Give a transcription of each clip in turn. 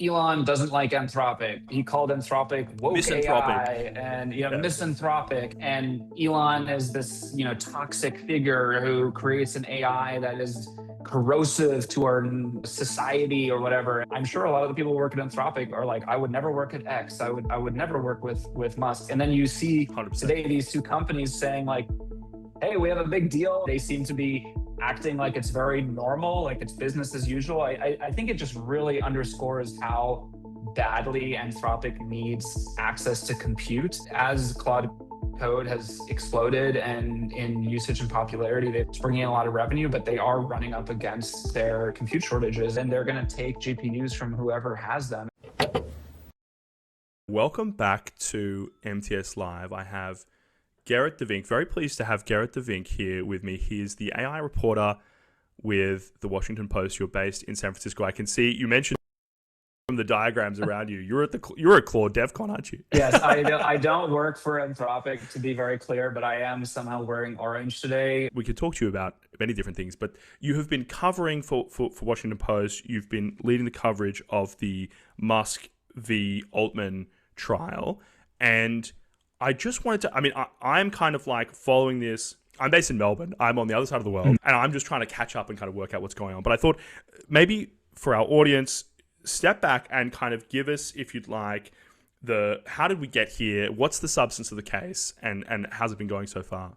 Elon doesn't like Anthropic. He called Anthropic woke Misanthropic. AI and Yeah. misanthropic. And Elon is this toxic figure who creates an AI that is corrosive to our society or whatever. I'm sure a lot of the people who work at Anthropic are like, I would never work at X. I would never work with Musk. And then you see 100%. today these two companies saying like, hey, we have a big deal. They seem to be acting like it's very normal, like it's business as usual. I think it just really underscores how badly Anthropic needs access to compute. As Claude Code has exploded and in usage and popularity, it's bringing in a lot of revenue, but they are running up against their compute shortages, and they're going to take GPUs from whoever has them. Welcome back to MTS Live. I have Gerrit De Vynck. Very pleased to have Gerrit De Vynck here with me. He is the AI reporter with the Washington Post. You're based in San Francisco. I can see you mentioned from the diagrams around you. You're at Claude DevCon, aren't you? Yes, I don't work for Anthropic, to be very clear, but I am somehow wearing orange today. We could talk to you about many different things, but you have been covering for Washington Post. You've been leading the coverage of the Musk v. Altman trial, and I just wanted to, I'm kind of like following this. I'm based in Melbourne. I'm on the other side of the world, and I'm just trying to catch up and kind of work out what's going on. But I thought maybe for our audience, step back and kind of give us, if you'd like, how did we get here? What's the substance of the case, and how's it been going so far?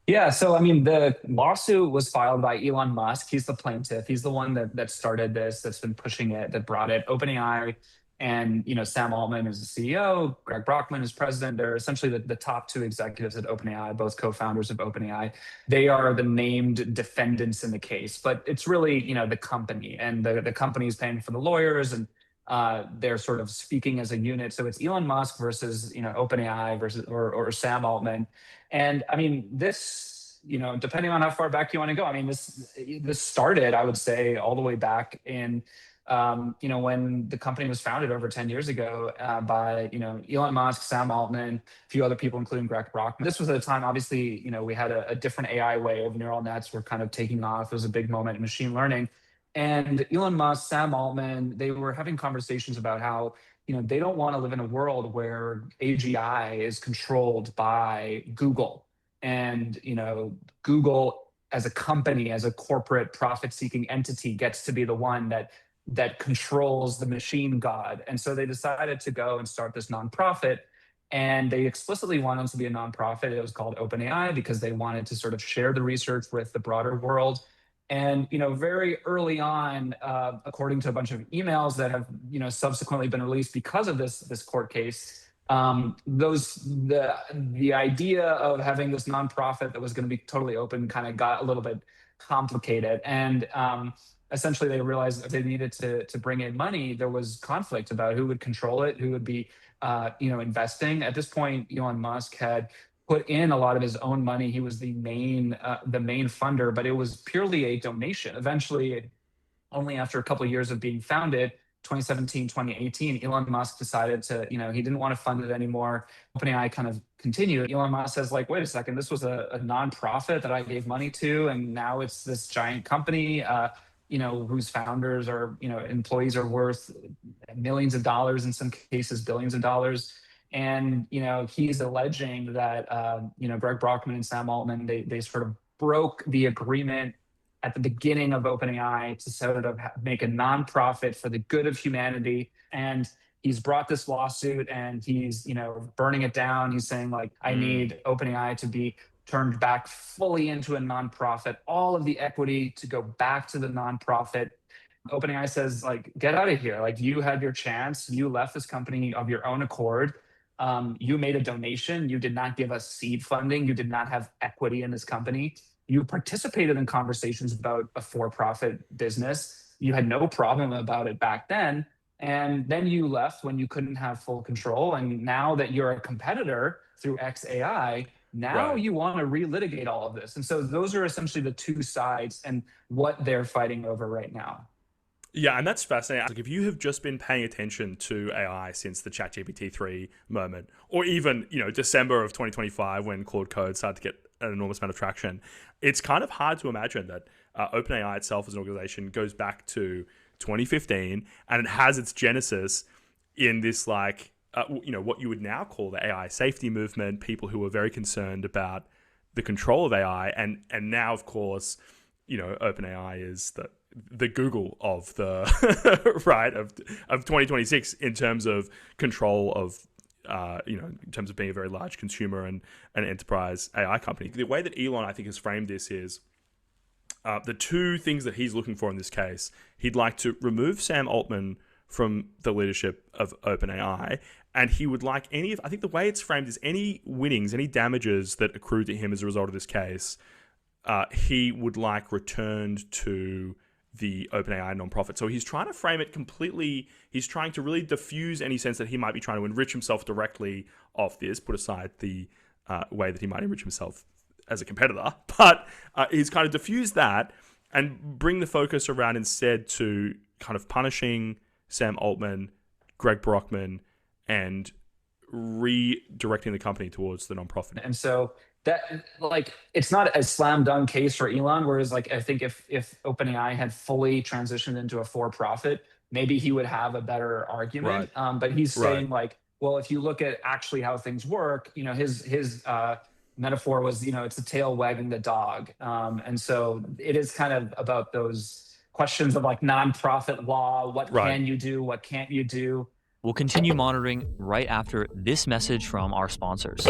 Yeah, so the lawsuit was filed by Elon Musk. He's the plaintiff. He's the one that started this, that's been pushing it, that brought it. OpenAI and Sam Altman is the CEO, Greg Brockman is president. They're essentially the top two executives at OpenAI, both co-founders of OpenAI. They are the named defendants in the case, but it's really the company, and the company is paying for the lawyers, and they're sort of speaking as a unit. So it's Elon Musk versus OpenAI versus or Sam Altman. And this, depending on how far back you want to go, this started, I would say, all the way back in when the company was founded over 10 years ago by, Elon Musk, Sam Altman, a few other people, including Greg Brockman. This was at a time, obviously, we had a different AI wave. Neural nets were kind of taking off. It was a big moment in machine learning. And Elon Musk, Sam Altman, they were having conversations about how, they don't want to live in a world where AGI is controlled by Google. And, Google as a company, as a corporate profit-seeking entity, gets to be the one that controls the machine god. And so they decided to go and start this nonprofit. And they explicitly wanted to be a nonprofit. It was called OpenAI because they wanted to sort of share the research with the broader world. And very early on, according to a bunch of emails that have subsequently been released because of this court case, the idea of having this nonprofit that was going to be totally open kind of got a little bit complicated. And essentially they realized that they needed to bring in money. There was conflict about who would control it, who would be investing. At this point, Elon Musk had put in a lot of his own money. He was the main funder, but it was purely a donation. Eventually, only after a couple of years of being founded, 2017, 2018, Elon Musk decided to, he didn't want to fund it anymore. OpenAI kind of continued. Elon Musk says, like, wait a second, this was a nonprofit that I gave money to, and now it's this giant company, whose founders are, employees are worth millions of dollars, in some cases, billions of dollars. And, he's alleging that, Greg Brockman and Sam Altman, they sort of broke the agreement at the beginning of OpenAI to sort of make a nonprofit for the good of humanity. And he's brought this lawsuit, and he's, burning it down. He's saying, like, I need OpenAI to be turned back fully into a nonprofit, all of the equity to go back to the nonprofit. OpenAI says, like, get out of here. Like, you had your chance. You left this company of your own accord. You made a donation. You did not give us seed funding. You did not have equity in this company. You participated in conversations about a for-profit business. You had no problem about it back then. And then you left when you couldn't have full control. And now that you're a competitor through XAI, now Right. you want to relitigate all of this. And so those are essentially the two sides and what they're fighting over right now. Yeah, and that's fascinating. Like, if you have just been paying attention to AI since the ChatGPT 3 moment, or even, December of 2025 when Claude Code started to get an enormous amount of traction, it's kind of hard to imagine that OpenAI itself as an organization goes back to 2015, and it has its genesis in this like what you would now call the AI safety movement. People who are very concerned about the control of AI, and now of course, OpenAI is the Google of the right of 2026 in terms of control of in terms of being a very large consumer and an enterprise AI company. The way that Elon, I think, has framed this is the two things that he's looking for in this case. He'd like to remove Sam Altman from the leadership of OpenAI, and he would like I think the way it's framed is any winnings, any damages that accrue to him as a result of this case, he would like returned to the OpenAI nonprofit. So he's trying to frame it completely. He's trying to really diffuse any sense that he might be trying to enrich himself directly off this, put aside the way that he might enrich himself as a competitor. But he's kind of diffused that and bring the focus around instead to kind of punishing Sam Altman, Greg Brockman, and redirecting the company towards the nonprofit. And so that, like, it's not a slam dunk case for Elon, whereas like I think if OpenAI had fully transitioned into a for-profit, maybe he would have a better argument. Right. But he's saying like, well, if you look at actually how things work, his metaphor was, it's the tail wagging the dog. And so it is kind of about those questions of like nonprofit law. What can you do? What can't you do? We'll continue monitoring right after this message from our sponsors.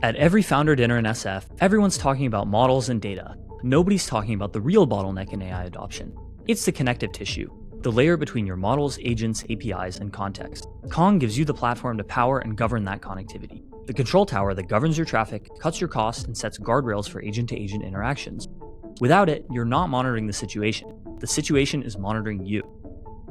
At every founder dinner in SF, everyone's talking about models and data. Nobody's talking about the real bottleneck in AI adoption. It's the connective tissue, the layer between your models, agents, APIs, and context. Kong gives you the platform to power and govern that connectivity. The control tower that governs your traffic, cuts your costs, and sets guardrails for agent-to-agent interactions. Without it, you're not monitoring the situation. The situation is monitoring you.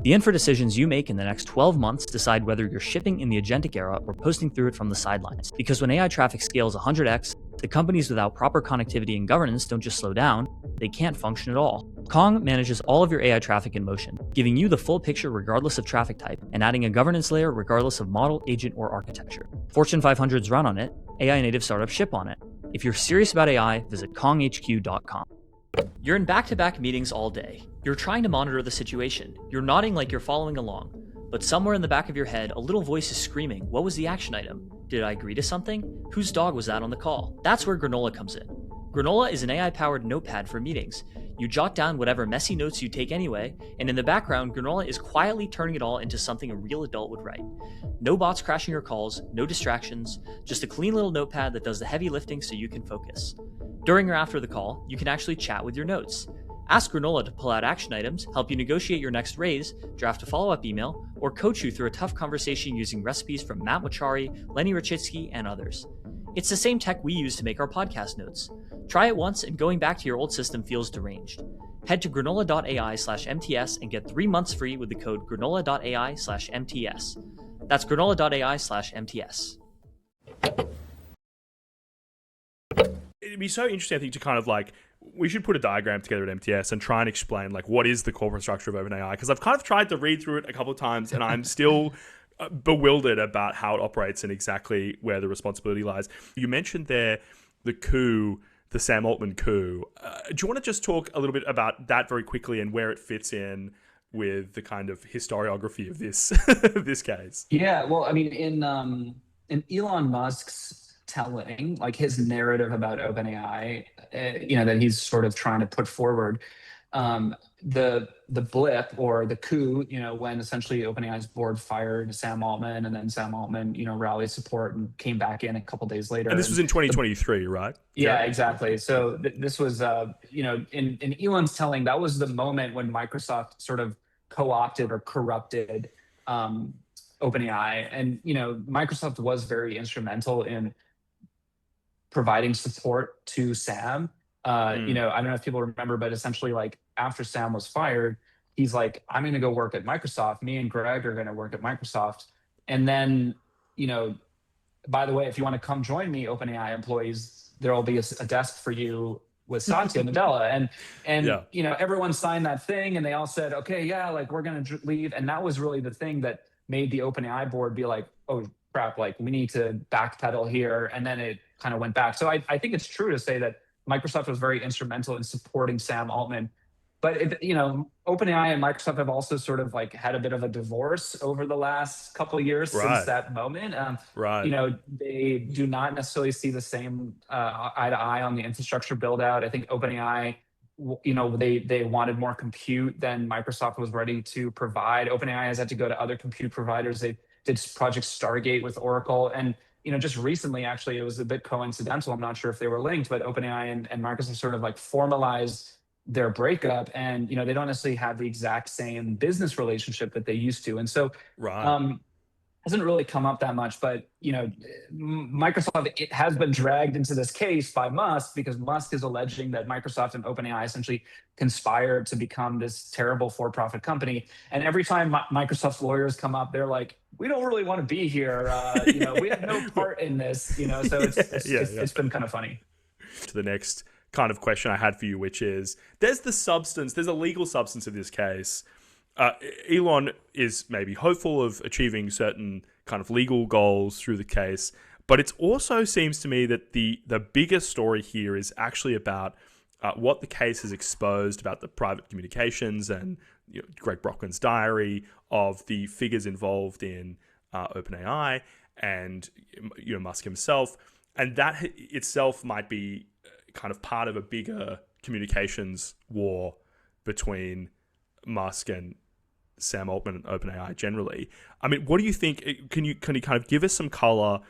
The infra decisions you make in the next 12 months decide whether you're shipping in the agentic era or posting through it from the sidelines. Because when AI traffic scales 100x, the companies without proper connectivity and governance don't just slow down, they can't function at all. Kong manages all of your AI traffic in motion, giving you the full picture regardless of traffic type, and adding a governance layer regardless of model, agent, or architecture. Fortune 500s run on it, AI native startups ship on it. If you're serious about AI, visit konghq.com. You're in back-to-back meetings all day. You're trying to monitor the situation. You're nodding like you're following along. But somewhere in the back of your head, a little voice is screaming, what was the action item? Did I agree to something? Whose dog was that on the call? That's where Granola comes in. Granola is an AI-powered notepad for meetings. You jot down whatever messy notes you take anyway, and in the background, Granola is quietly turning it all into something a real adult would write. No bots crashing your calls, no distractions, just a clean little notepad that does the heavy lifting so you can focus. During or after the call, you can actually chat with your notes. Ask Granola to pull out action items, help you negotiate your next raise, draft a follow-up email, or coach you through a tough conversation using recipes from Matt Mochari, Lenny Rachitsky, and others. It's the same tech we use to make our podcast notes. Try it once and going back to your old system feels deranged. Head to granola.ai/MTS and get 3 months free with the code granola.ai/MTS. That's granola.ai/MTS. It'd be so interesting, I think, to kind of like, we should put a diagram together at MTS and try and explain like what is the corporate structure of OpenAI, because I've kind of tried to read through it a couple of times and I'm still bewildered about how it operates and exactly where the responsibility lies. You mentioned there the coup, the Sam Altman coup. Do you want to just talk a little bit about that very quickly and where it fits in with the kind of historiography of this this case? Yeah, well, I mean, in Elon Musk's telling, like his narrative about OpenAI, that he's sort of trying to put forward, the blip or the coup, when essentially OpenAI's board fired Sam Altman, and then Sam Altman, rallied support and came back in a couple days later. And this was in 2023, right? Yeah, exactly. So this was, in Elon's telling, that was the moment when Microsoft sort of co-opted or corrupted OpenAI, and Microsoft was very instrumental in providing support to Sam. I don't know if people remember, but essentially, like, after Sam was fired, he's like, I'm going to go work at Microsoft. Me and Greg are going to work at Microsoft. And then, by the way, if you want to come join me, OpenAI employees, there will be a desk for you with Satya Nadella. And everyone signed that thing and they all said, okay, yeah, like we're going to leave. And that was really the thing that made the OpenAI board be like, oh crap, like we need to backpedal here. And then it kind of went back. So I think it's true to say that Microsoft was very instrumental in supporting Sam Altman. but OpenAI and Microsoft have also sort of like had a bit of a divorce over the last couple of years since Right. that moment. Right. They do not necessarily see the same eye to eye on the infrastructure build out. I think OpenAI, they wanted more compute than Microsoft was ready to provide. OpenAI has had to go to other compute providers. They did Project Stargate with Oracle, and just recently, actually, it was a bit coincidental. I'm not sure if they were linked, but OpenAI and Microsoft sort of like formalized their breakup, and they don't necessarily have the exact same business relationship that they used to, and so Right. um, hasn't really come up that much. But Microsoft, it has been dragged into this case by Musk, because Musk is alleging that Microsoft and OpenAI essentially conspired to become this terrible for-profit company. And every time Microsoft's lawyers come up, they're like, "We don't really want to be here. We have no part in this." So it's been kind of funny. To the next kind of question I had for you, which is, there's a legal substance of this case. Elon is maybe hopeful of achieving certain kind of legal goals through the case, but it also seems to me that the bigger story here is actually about what the case has exposed about the private communications and Greg Brockman's diary of the figures involved in OpenAI and Musk himself, and that itself might be kind of part of a bigger communications war between Musk and Sam Altman and OpenAI generally. I mean, what do you think? Can you kind of give us some color?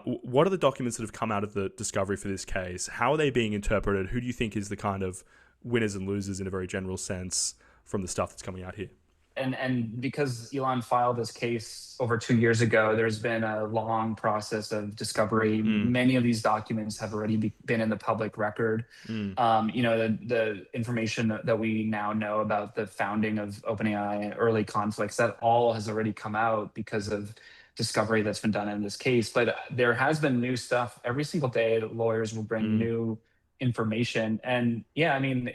What are the documents that have come out of the discovery for this case? How are they being interpreted? Who do you think is the kind of winners and losers in a very general sense from the stuff that's coming out here? And because Elon filed this case over 2 years ago, there's been a long process of discovery. Many of these documents have already been in the public record. The information that we now know about the founding of OpenAI, early conflicts, that all has already come out because of discovery that's been done in this case. But there has been new stuff every single day. Lawyers will bring new information, and yeah, I mean,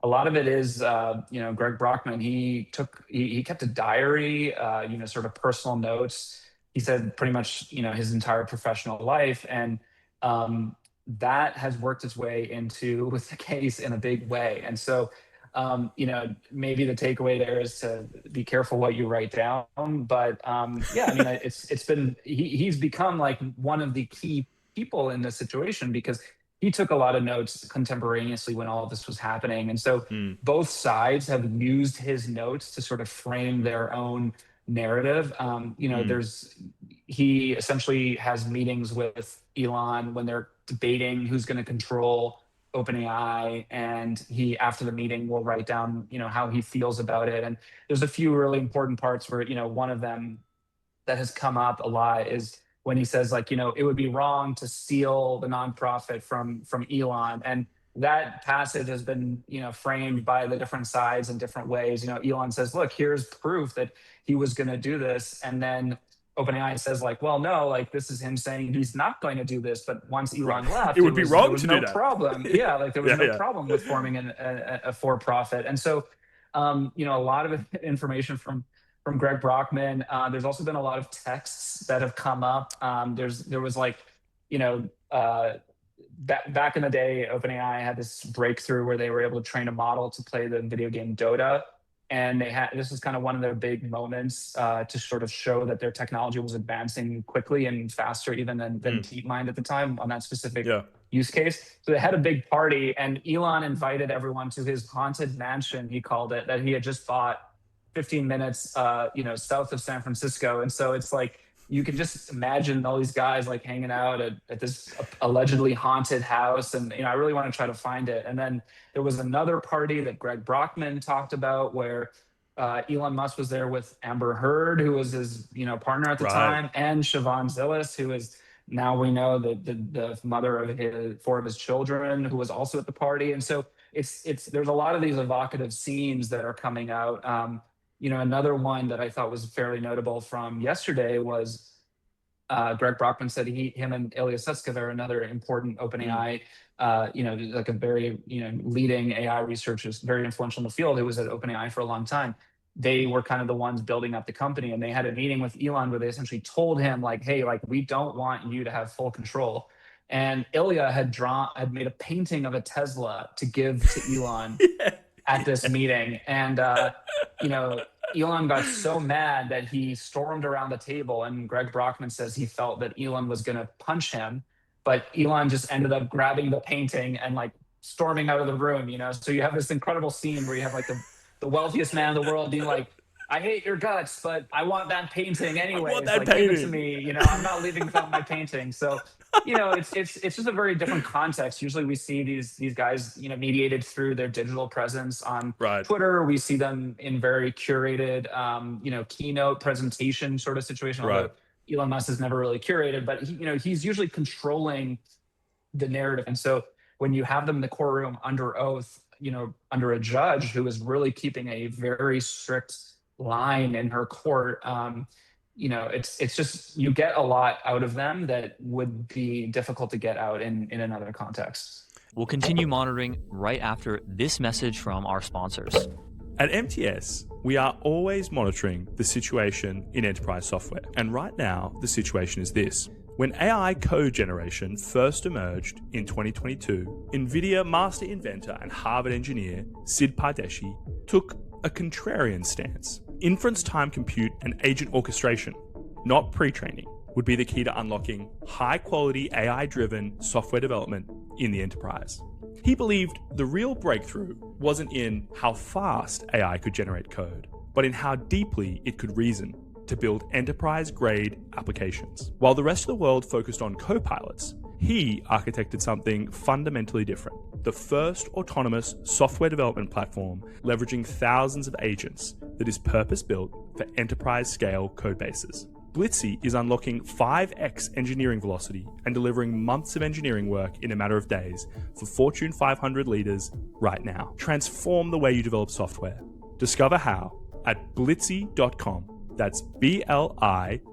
a lot of it is, Greg Brockman. He kept a diary, sort of personal notes. He said pretty much, his entire professional life, and that has worked its way into with the case in a big way. And so, maybe the takeaway there is to be careful what you write down. But yeah, I mean, he's become like one of the key people in this situation, because he took a lot of notes contemporaneously when all of this was happening. And so both sides have used his notes to sort of frame their own narrative. He essentially has meetings with Elon when they're debating who's going to control OpenAI, and he, after the meeting, will write down, how he feels about it. And there's a few really important parts where, one of them that has come up a lot is when he says, like, it would be wrong to steal the nonprofit from Elon. And that passage has been, framed by the different sides in different ways. Elon says, look, here's proof that he was going to do this. And then OpenAI says, like, well, no, like, this is him saying he's not going to do this. But once Elon left, it would be wrong to do that. Problem. Yeah, like there was no problem with forming a for-profit. And so, a lot of information from Greg Brockman. There's also been a lot of texts that have come up. There was like, back in the day, OpenAI had this breakthrough where they were able to train a model to play the video game Dota. And this was kind of one of their big moments to sort of show that their technology was advancing quickly and faster even than DeepMind at the time on that specific use case. So they had a big party, and Elon invited everyone to his haunted mansion, he called it, that he had just bought 15 minutes, south of San Francisco. And so it's like, you can just imagine all these guys like hanging out at this allegedly haunted house. And, I really want to try to find it. And then there was another party that Greg Brockman talked about where Elon Musk was there with Amber Heard, who was his, partner at the time, and Siobhan Zillis, who is now, we know, the mother of four of his children, who was also at the party. And so there's a lot of these evocative scenes that are coming out. Another one that I thought was fairly notable from yesterday was Greg Brockman said him and Ilya Sutskever, another important OpenAI, like a very, leading AI researcher, very influential in the field, who was at OpenAI for a long time. They were kind of the ones building up the company, and they had a meeting with Elon where they essentially told him, like, hey, like, we don't want you to have full control. And Ilya had made a painting of a Tesla to give to Elon at this meeting. And, Elon got so mad that he stormed around the table, and Greg Brockman says he felt that Elon was going to punch him, but Elon just ended up grabbing the painting and like storming out of the room. So you have this incredible scene where you have like the wealthiest man in the world being like, I hate your guts, but I want that painting anyways. that Like, give it to painting. me. I'm not leaving without my painting. So, it's just a very different context. Usually we see these guys, mediated through their digital presence on Right. Twitter. We see them in very curated, keynote presentation sort of situation. Right. Although Elon Musk is never really curated, but he's usually controlling the narrative. And so when you have them in the courtroom under oath, under a judge who is really keeping a very strict line in her court, it's just, you get a lot out of them that would be difficult to get out in another context. We'll continue monitoring right after this message from our sponsors. At MTS, we are always monitoring the situation in enterprise software. And right now, the situation is this. When AI code generation first emerged in 2022, NVIDIA master inventor and Harvard engineer Sid Pardeshi took a contrarian stance. Inference time compute and agent orchestration, not pre-training, would be the key to unlocking high-quality AI-driven software development in the enterprise. He believed the real breakthrough wasn't in how fast AI could generate code, but in how deeply it could reason to build enterprise-grade applications. While the rest of the world focused on copilots, he architected something fundamentally different. The first autonomous software development platform leveraging thousands of agents that is purpose-built for enterprise-scale code bases. Blitzy is unlocking 5x engineering velocity and delivering months of engineering work in a matter of days for Fortune 500 leaders right now. Transform the way you develop software. Discover how at blitzy.com. That's BLITZY.com.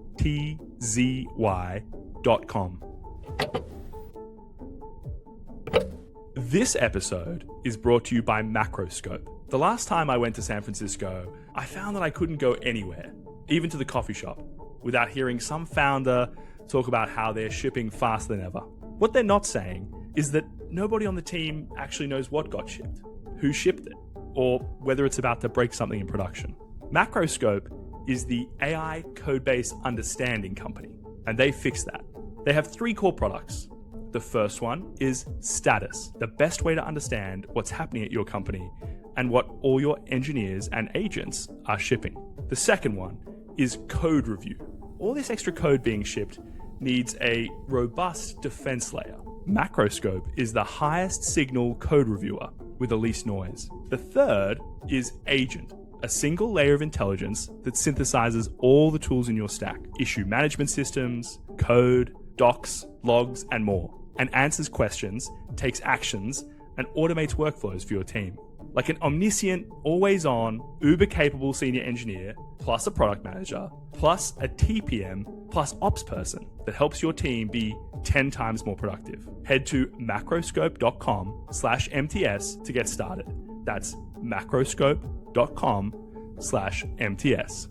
This episode is brought to you by Macroscope. The last time I went to San Francisco, I found that I couldn't go anywhere, even to the coffee shop, without hearing some founder talk about how they're shipping faster than ever. What they're not saying is that nobody on the team actually knows what got shipped, who shipped it, or whether it's about to break something in production. Macroscope is the AI code-based understanding company, and they fix that. They have 3 core products. The first one is Status, the best way to understand what's happening at your company and what all your engineers and agents are shipping. The second one is Code Review. All this extra code being shipped needs a robust defense layer. Macroscope is the highest signal code reviewer with the least noise. The third is Agent, a single layer of intelligence that synthesizes all the tools in your stack, issue management systems, code, docs, logs, and more, and answers questions, takes actions, and automates workflows for your team. Like an omniscient, always-on, uber-capable senior engineer, plus a product manager, plus a TPM, plus ops person that helps your team be 10 times more productive. Head to macroscope.com/MTS to get started. That's macroscope.com/MTS.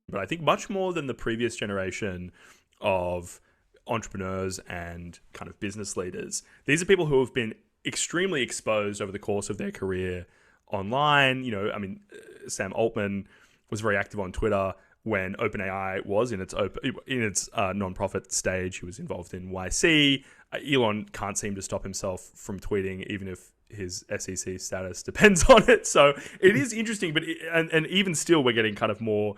But I think much more than the previous generation of entrepreneurs and kind of business leaders, these are people who have been extremely exposed over the course of their career online. Sam Altman was very active on Twitter when OpenAI was in its non-profit stage. He was involved in YC. Elon can't seem to stop himself from tweeting, even if his SEC status depends on it. So it is interesting, but and even still, we're getting kind of more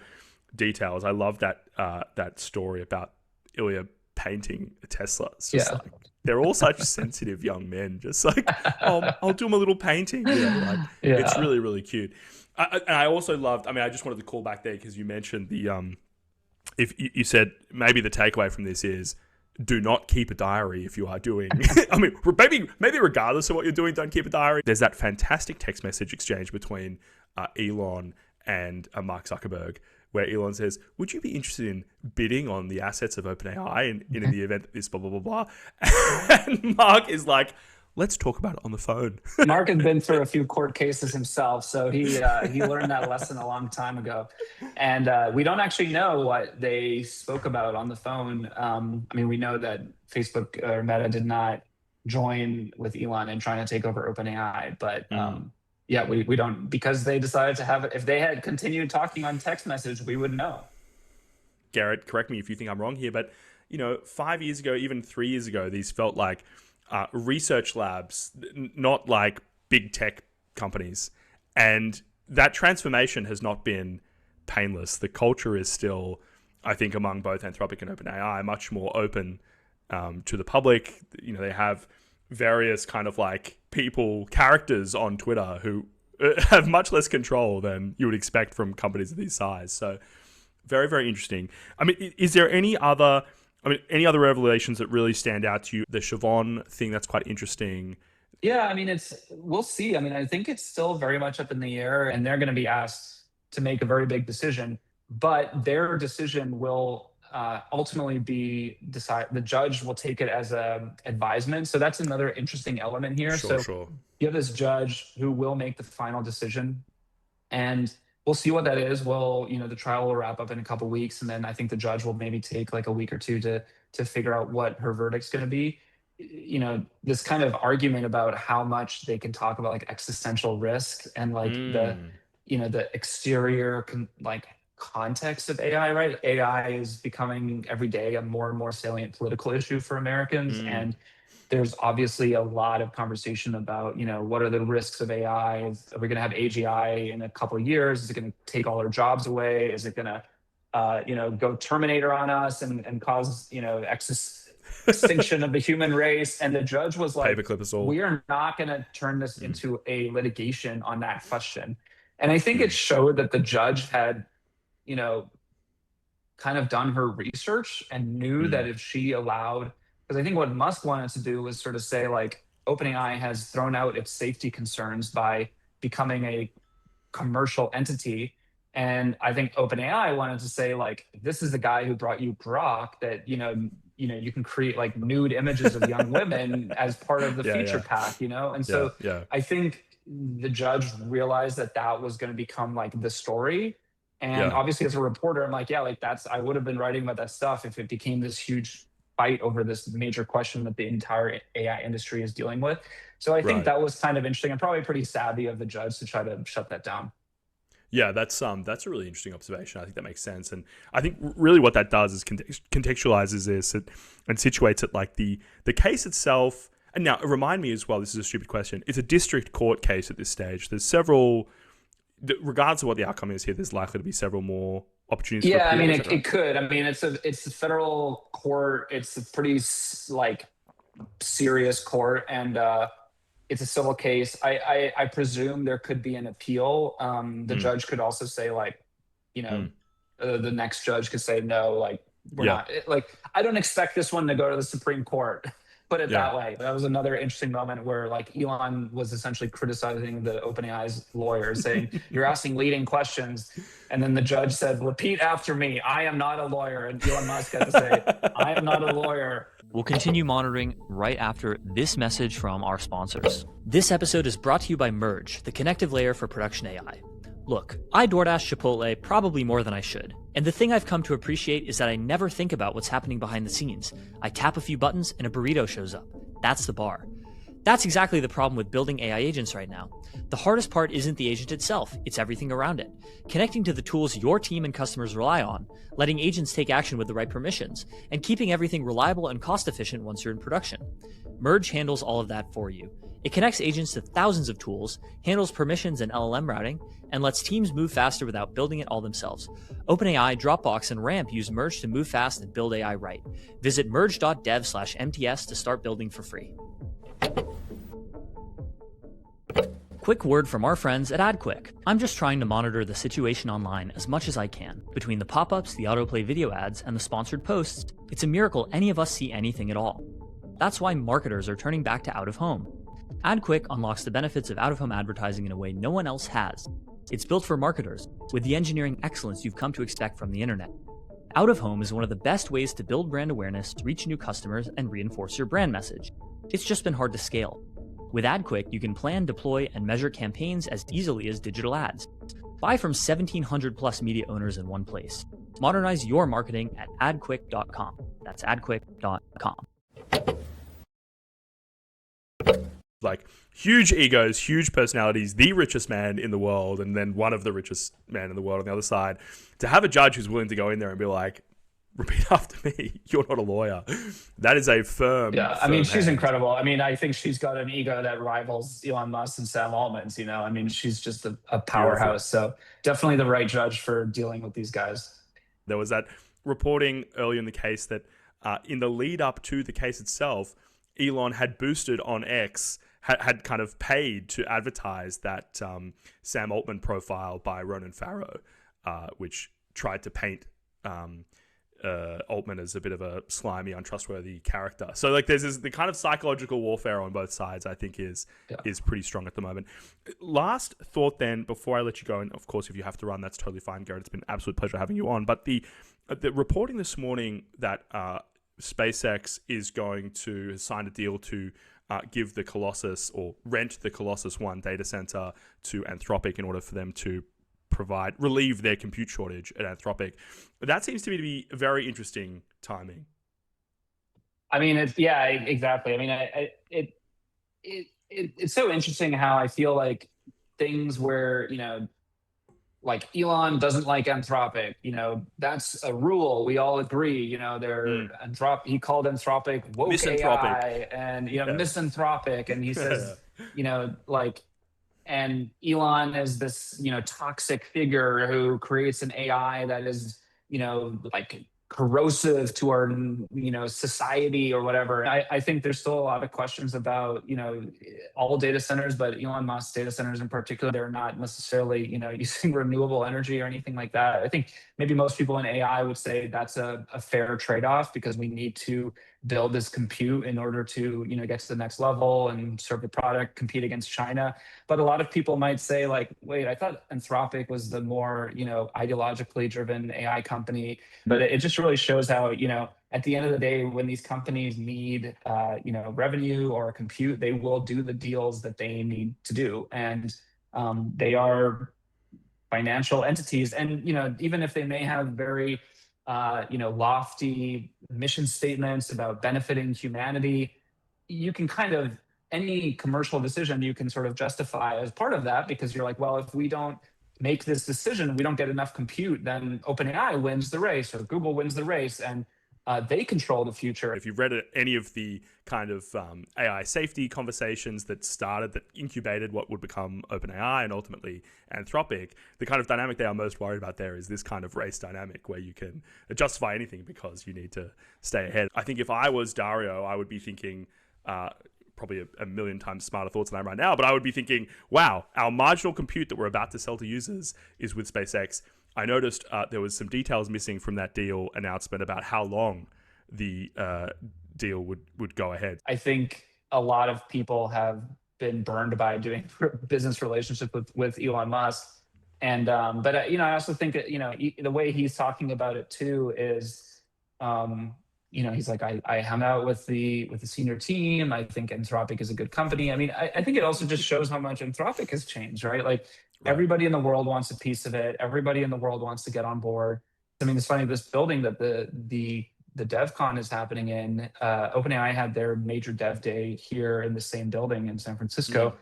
details. I love that story about Ilya painting a Tesla. It's just like, they're all such sensitive young men. Just like, I'll do my little painting. It's really, really cute. And I also loved, I just wanted to call back there because you mentioned if you said maybe the takeaway from this is do not keep a diary if you are doing, maybe regardless of what you're doing, don't keep a diary. There's that fantastic text message exchange between Elon and Mark Zuckerberg, where Elon says, would you be interested in bidding on the assets of OpenAI in the event that this blah, blah, blah, blah. And Mark is like, let's talk about it on the phone. Mark has been through a few court cases himself, so he learned that lesson a long time ago. And we don't actually know what they spoke about on the phone. We know that Facebook or Meta did not join with Elon in trying to take over OpenAI. But Mm. yeah, we don't, because they decided to have it. If they had continued talking on text message, we would know. Gerrit, correct me if you think I'm wrong here, but 5 years ago, even 3 years ago, these felt like research labs, not like big tech companies. And that transformation has not been painless. The culture is still, I think, among both Anthropic and OpenAI, much more open to the public. They have various kind of like characters on Twitter who have much less control than you would expect from companies of this size. So very, very interesting. I mean, is there any other revelations that really stand out to you? The Siobhan thing, that's quite interesting. Yeah, I mean, we'll see. I mean, I think it's still very much up in the air, and they're going to be asked to make a very big decision, but their decision will ultimately be decided. The judge will take it as a advisement. So that's another interesting element here. Sure. You have this judge who will make the final decision, and we'll see what that is. Well, the trial will wrap up in a couple weeks, and then I think the judge will maybe take like a week or two to figure out what her verdict's going to be. This kind of argument about how much they can talk about like existential risk and like the exterior like context of AI, right? AI is becoming every day a more and more salient political issue for Americans, and there's obviously a lot of conversation about, what are the risks of AI? Are we going to have AGI in a couple of years? Is it going to take all our jobs away? Is it going to, go Terminator on us and cause, extinction of the human race? And the judge was like, paperclip us all. We are not going to turn this into a litigation on that question. And I think it showed that the judge had, kind of done her research and knew that if she allowed, because I think what Musk wanted to do was sort of say like, OpenAI has thrown out its safety concerns by becoming a commercial entity. And I think OpenAI wanted to say like, this is the guy who brought you Grok that, you can create like nude images of young women as part of the feature pack, And so I think the judge realized that was going to become like the story. And obviously as a reporter, I'm like, I would have been writing about that stuff if it became this huge fight over this major question that the entire AI industry is dealing with. So I think that was kind of interesting and probably pretty savvy of the judge to try to shut that down. Yeah, that's a really interesting observation. I think that makes sense. And I think really what that does is contextualizes this and situates it like the case itself. And now remind me as well, this is a stupid question. It's a district court case at this stage. There's several, regardless of what the outcome is here, there's likely to be several more opportunities. Yeah, I mean, it could. I mean, it's a federal court. It's a pretty like serious court, and it's a civil case. I presume there could be an appeal. The judge could also say like, the next judge could say no, like we're not. Like I don't expect this one to go to the Supreme Court. Put it that way. That was another interesting moment where like Elon was essentially criticizing the OpenAI's lawyers, saying, "You're asking leading questions," and then the judge said, "Repeat after me. I am not a lawyer." And Elon Musk had to say, "I am not a lawyer." We'll continue monitoring right after this message from our sponsors. This episode is brought to you by Merge, the connective layer for production AI. Look, I DoorDash Chipotle probably more than I should. And the thing I've come to appreciate is that I never think about what's happening behind the scenes. I tap a few buttons and a burrito shows up. That's the bar. That's exactly the problem with building AI agents right now. The hardest part isn't the agent itself, it's everything around it. Connecting to the tools your team and customers rely on, letting agents take action with the right permissions, and keeping everything reliable and cost efficient once you're in production. Merge handles all of that for you. It connects agents to thousands of tools, handles permissions and LLM routing, and lets teams move faster without building it all themselves. OpenAI, Dropbox, and Ramp use Merge to move fast and build AI right. Visit merge.dev/MTS to start building for free. Quick word from our friends at AdQuick. I'm just trying to monitor the situation online as much as I can. Between the pop-ups, the autoplay video ads, and the sponsored posts, it's a miracle any of us see anything at all. That's why marketers are turning back to out-of-home. AdQuick unlocks the benefits of out-of-home advertising in a way no one else has. It's built for marketers, with the engineering excellence you've come to expect from the internet. Out-of-home is one of the best ways to build brand awareness, reach new customers, and reinforce your brand message. It's just been hard to scale. With AdQuick, you can plan, deploy, and measure campaigns as easily as digital ads. Buy from 1,700 plus media owners in one place. Modernize your marketing at adquick.com. That's adquick.com. Like huge egos, huge personalities, the richest man in the world, and then one of the richest men in the world on the other side. To have a judge who's willing to go in there and be like, repeat after me, you're not a lawyer. That is a Yeah, I mean, firm she's hand. incredible. I mean, I think she's got an ego that rivals Elon Musk and Sam Altman's, you know. I mean, she's just a Beautiful. powerhouse. So definitely the right judge for dealing with these guys. There was that reporting earlier in the case that in the lead up to the case itself, Elon had boosted on X, had kind of paid to advertise that Sam Altman profile by Ronan Farrow, which tried to paint Altman as a bit of a slimy, untrustworthy character. So like there's the kind of psychological warfare on both sides, I think Yeah. is pretty strong at the moment. Last thought then, before I let you go, and of course if you have to run, that's totally fine, Gerrit. It's been an absolute pleasure having you on. But the reporting this morning that SpaceX is going to sign a deal to give the Colossus or rent the Colossus One data center to Anthropic in order for them to relieve their compute shortage at Anthropic. That seems to me to be very interesting timing. I mean, exactly. I mean, it's so interesting how I feel like things where, you know, like Elon doesn't like Anthropic, you know, that's a rule. We all agree, you know, Mm. he called Anthropic woke Misanthropic. AI and, you know, Yeah. misanthropic. And he says, you know, like, and Elon is this, you know, toxic figure who creates an AI that is, you know, like corrosive to our, you know, society or whatever. I think there's still a lot of questions about, you know, all data centers, but Elon Musk data centers in particular. They're not necessarily, you know, using renewable energy or anything like that. I think maybe most people in AI would say that's a fair trade-off because we need to build this compute in order to, you know, get to the next level and serve the product, compete against China. But a lot of people might say, like, wait, I thought Anthropic was the more, you know, ideologically driven AI company. But it just really shows how, you know, at the end of the day, when these companies need, you know, revenue or compute, they will do the deals that they need to do. And they are financial entities. And, you know, even if they may have very, you know, lofty mission statements about benefiting humanity, you can kind of, any commercial decision you can sort of justify as part of that because you're like, well, if we don't make this decision, we don't get enough compute, then OpenAI wins the race or Google wins the race. And they control the future. If you've read any of the kind of AI safety conversations that incubated what would become OpenAI and ultimately Anthropic, the kind of dynamic they are most worried about there is this kind of race dynamic where you can justify anything because you need to stay ahead. I think if I was Dario, I would be thinking probably a million times smarter thoughts than I am right now, but I would be thinking, wow, our marginal compute that we're about to sell to users is with SpaceX. I noticed there was some details missing from that deal announcement about how long the deal would go ahead. I think a lot of people have been burned by doing business relationships with Elon Musk. And but you know, I also think you know the way he's talking about it too is, you know, he's like, I hung out with the senior team. I think Anthropic is a good company. I mean, I think it also just shows how much Anthropic has changed, right? Like Right. everybody in the world wants a piece of it. Everybody in the world wants to get on board. I mean, it's funny, this building that the DevCon is happening in, OpenAI had their major dev day here in the same building in San Mm. Francisco.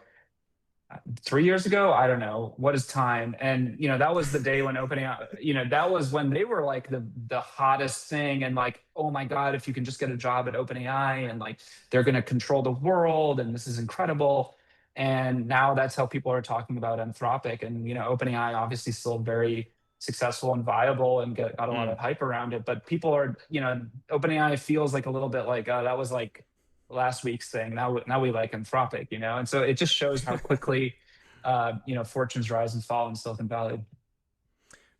3 years ago, I don't know what is time. And you know, that was the day when OpenAI, you know, that was when they were like the hottest thing. And like, oh my God, if you can just get a job at OpenAI and like they're going to control the world and this is incredible. And now that's how people are talking about Anthropic. And you know, OpenAI obviously still very successful and viable and got a lot Mm. of hype around it. But people are, you know, OpenAI feels like a little bit like, that was like last week's thing. Now we like Anthropic, you know, and so it just shows how quickly, you know, fortunes rise and fall in Silicon Valley.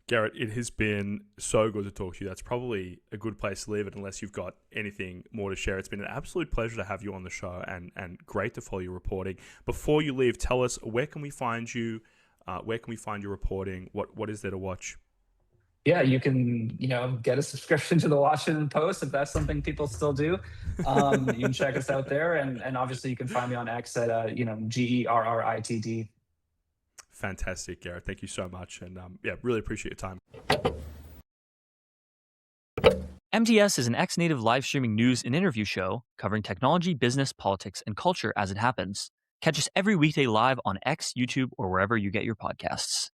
Gerrit, it has been so good to talk to you. That's probably a good place to leave it unless you've got anything more to share. It's been an absolute pleasure to have you on the show and great to follow your reporting. Before you leave, tell us, where can we find you? Where can we find your reporting? What is there to watch? Yeah, you can, you know, get a subscription to the Washington Post if that's something people still do. You can check us out there, and obviously you can find me on X at you know, GERRITD. Fantastic, Gerrit. Thank you so much. And yeah, really appreciate your time. MTS is an ex-native live streaming news and interview show covering technology, business, politics, and culture as it happens. Catch us every weekday live on X, YouTube, or wherever you get your podcasts.